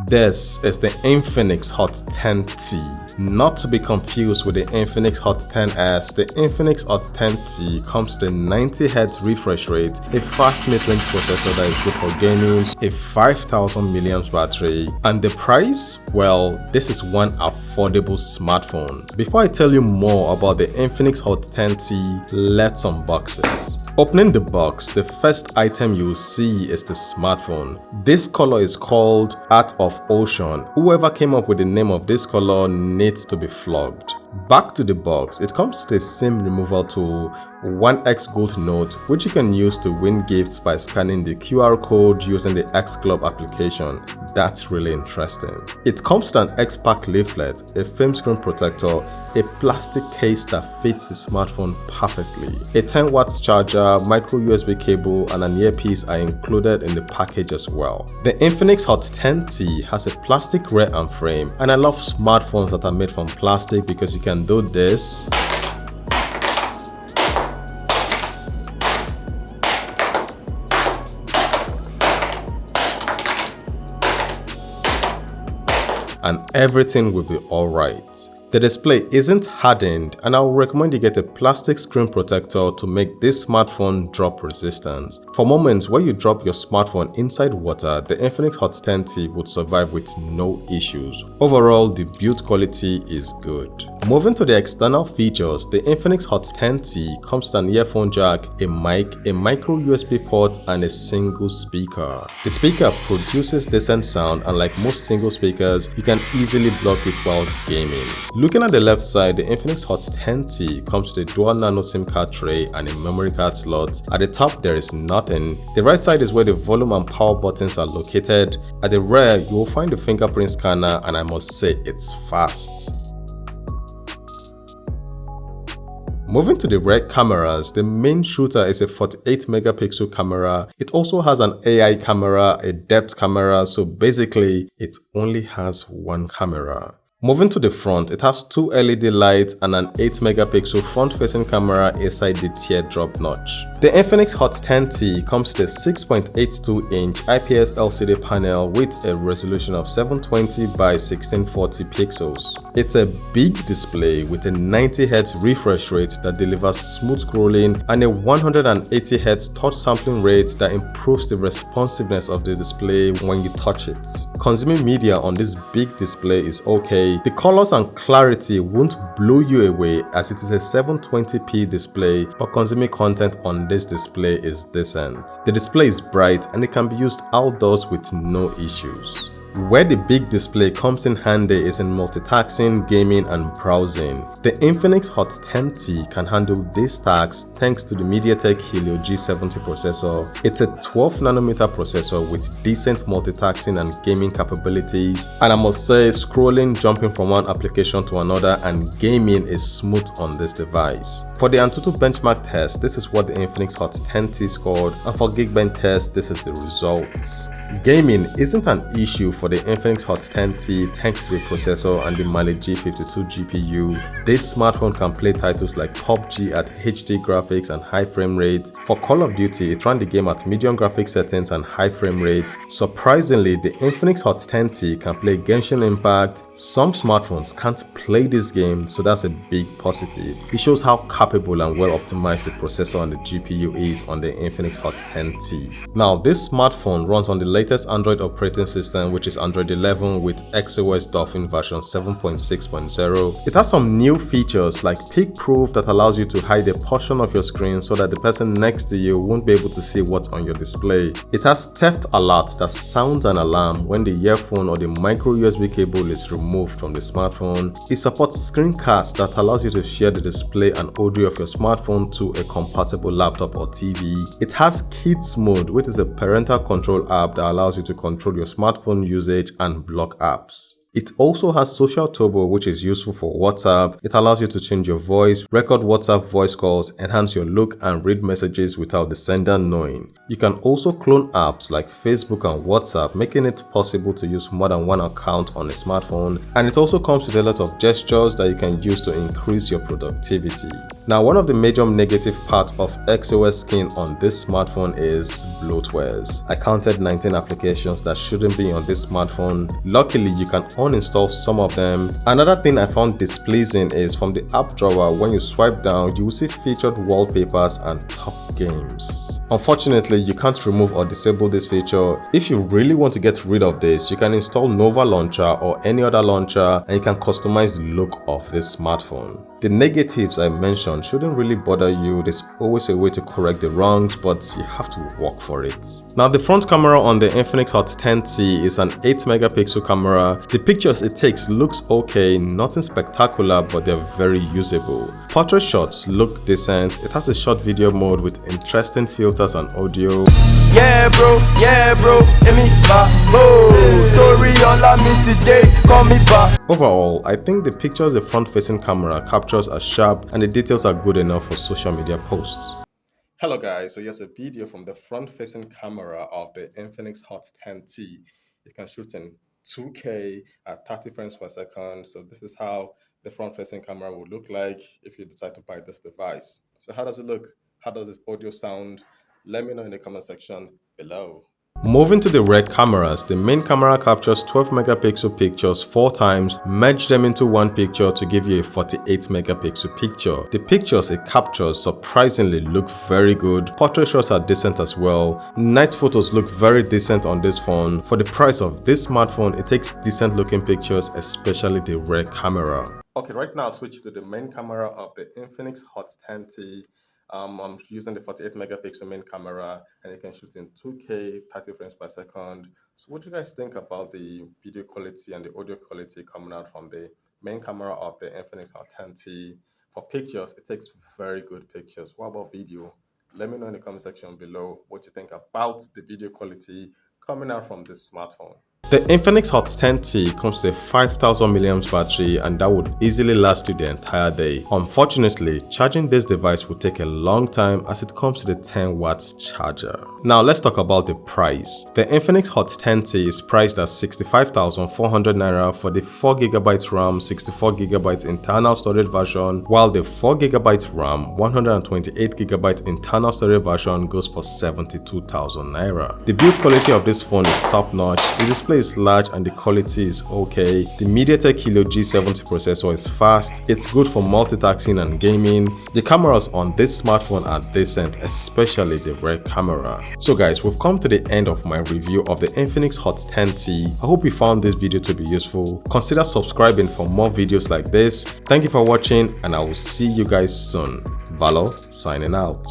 This is the Infinix Hot 10T. Not to be confused with the Infinix Hot 10S, the Infinix Hot 10T comes with a 90Hz refresh rate, a fast mid-range processor that is good for gaming, a 5000 mAh battery, and the price? Well, this is one affordable smartphone. Before I tell you more about the Infinix Hot 10T, let's unbox it. Opening the box, the first item you'll see is the smartphone. This color is called Art of Ocean. Whoever came up with the name of this color needs to be flogged. Back to the box, it comes with a SIM removal tool, 1x Gold Note, which you can use to win gifts by scanning the QR code using the X Club application. That's really interesting. It comes with an X-Pack leaflet, a film screen protector, a plastic case that fits the smartphone perfectly. A 10 watts charger, micro USB cable, and an earpiece are included in the package as well. The Infinix Hot 10T has a plastic rear and frame, and I love smartphones that are made from plastic because you can do this, and everything will be alright. The display isn't hardened, and I would recommend you get a plastic screen protector to make this smartphone drop resistant. For moments where you drop your smartphone inside water, the Infinix Hot 10T would survive with no issues. Overall, the build quality is good. Moving to the external features, the Infinix Hot 10T comes with an earphone jack, a mic, a micro USB port, and a single speaker. The speaker produces decent sound, and like most single speakers, you can easily block it while gaming. Looking at the left side, the Infinix Hot 10T comes with a dual nano SIM card tray and a memory card slot. At the top there is nothing. The right side is where the volume and power buttons are located. At the rear, you will find the fingerprint scanner, and I must say it's fast. Moving to the rear cameras, the main shooter is a 48 megapixel camera. It also has an AI camera, a depth camera, so basically it only has one camera. Moving to the front, it has two LED lights and an 8 megapixel front-facing camera inside the teardrop notch. The Infinix Hot 10T comes with a 6.82-inch IPS LCD panel with a resolution of 720 by 1640 pixels. It's a big display with a 90Hz refresh rate that delivers smooth scrolling and a 180Hz touch sampling rate that improves the responsiveness of the display when you touch it. Consuming media on this big display is okay. The colors and clarity won't blow you away as it is a 720p display, but consuming content on this display is decent. The display is bright and it can be used outdoors with no issues. Where the big display comes in handy is in multitasking, gaming, and browsing. The Infinix Hot 10T can handle these tasks thanks to the Mediatek Helio G70 processor. It's a 12nm processor with decent multitasking and gaming capabilities, and I must say scrolling, jumping from one application to another, and gaming is smooth on this device. For the Antutu benchmark test, this is what the Infinix Hot 10T scored, and for Geekbench test, this is the results. Gaming isn't an issue for the Infinix Hot 10T thanks to the processor and the Mali G52 GPU. This smartphone can play titles like PUBG at HD graphics and high frame rate. For Call of Duty, it ran the game at medium graphics settings and high frame rate. Surprisingly, the Infinix Hot 10T can play Geshin Impact. Some smartphones can't play this game, so that's a big positive. It shows how capable and well optimized the processor and the GPU is on the Infinix Hot 10T. Now, this smartphone runs on the latest Android operating system, which is Android 11 with XOS Dolphin version 7.6.0. It has some new features like peek proof that allows you to hide a portion of your screen so that the person next to you won't be able to see what's on your display. It has theft alert that sounds an alarm when the earphone or the micro USB cable is removed from the smartphone. It supports screencast that allows you to share the display and audio of your smartphone to a compatible laptop or TV. It has Kids Mode, which is a parental control app that allows you to control your smartphone usage and block apps. It also has social turbo, which is useful for WhatsApp. It allows you to change your voice, record WhatsApp voice calls, enhance your look, and read messages without the sender knowing. You can also clone apps like Facebook and WhatsApp, making it possible to use more than one account on a smartphone. And it also comes with a lot of gestures that you can use to increase your productivity. Now, one of the major negative parts of XOS skin on this smartphone is bloatwares. I counted 19 applications that shouldn't be on this smartphone. Luckily, you can uninstall some of them. Another thing I found displeasing is from the app drawer, when you swipe down, you will see featured wallpapers and top games. Unfortunately, you can't remove or disable this feature. If you really want to get rid of this, you can install Nova Launcher or any other launcher and you can customize the look of this smartphone. The negatives I mentioned shouldn't really bother you. There's always a way to correct the wrongs, but you have to work for it. Now, the front camera on the Infinix Hot 10T is an 8 megapixel camera. The pictures it takes looks okay, nothing spectacular, but they're very usable. Portrait shots look decent. It has a short video mode with interesting filters and audio. Yeah bro, hit me back, Tori on me today, call me back. Overall, I think the pictures the front-facing camera captures are sharp and the details are good enough for social media posts. Hello guys, so here's a video from the front-facing camera of the Infinix Hot 10T. It can shoot in 2K at 30 frames per second. So this is how the front-facing camera would look like if you decide to buy this device. So how does it look? How does this audio sound? Let me know in the comment section below. Moving to the rear cameras, the main camera captures 12 megapixel pictures 4 times, merge them into one picture to give you a 48 megapixel picture. The pictures it captures surprisingly look very good. Portrait shots are decent as well. Night photos look very decent on this phone. For the price of this smartphone, it takes decent looking pictures, especially the rear camera. Okay, right now I'll switch to the main camera of the Infinix Hot 10T. I'm using the 48 megapixel main camera and it can shoot in 2K, 30 frames per second. So what do you guys think about the video quality and the audio quality coming out from the main camera of the Infinix Hot 10T? For pictures, it takes very good pictures. What about video? Let me know in the comment section below what you think about the video quality coming out from this smartphone. The Infinix Hot 10T comes with a 5000 mAh battery and that would easily last you the entire day. Unfortunately, charging this device would take a long time as it comes with a 10 watts charger. Now let's talk about the price. The Infinix Hot 10T is priced at 65,400 Naira for the 4GB RAM, 64GB internal storage version, while the 4GB RAM, 128GB internal storage version goes for 72,000 Naira. The build quality of this phone is top notch. The display is large and the quality is okay. The Mediatek Helio G70 processor is fast. It's good for multitasking and gaming. The cameras on this smartphone are decent, especially the rear camera. So guys, we've come to the end of my review of the Infinix Hot 10T. I hope you found this video to be useful. Consider subscribing for more videos like this. Thank you for watching and I will see you guys soon. Valo signing out.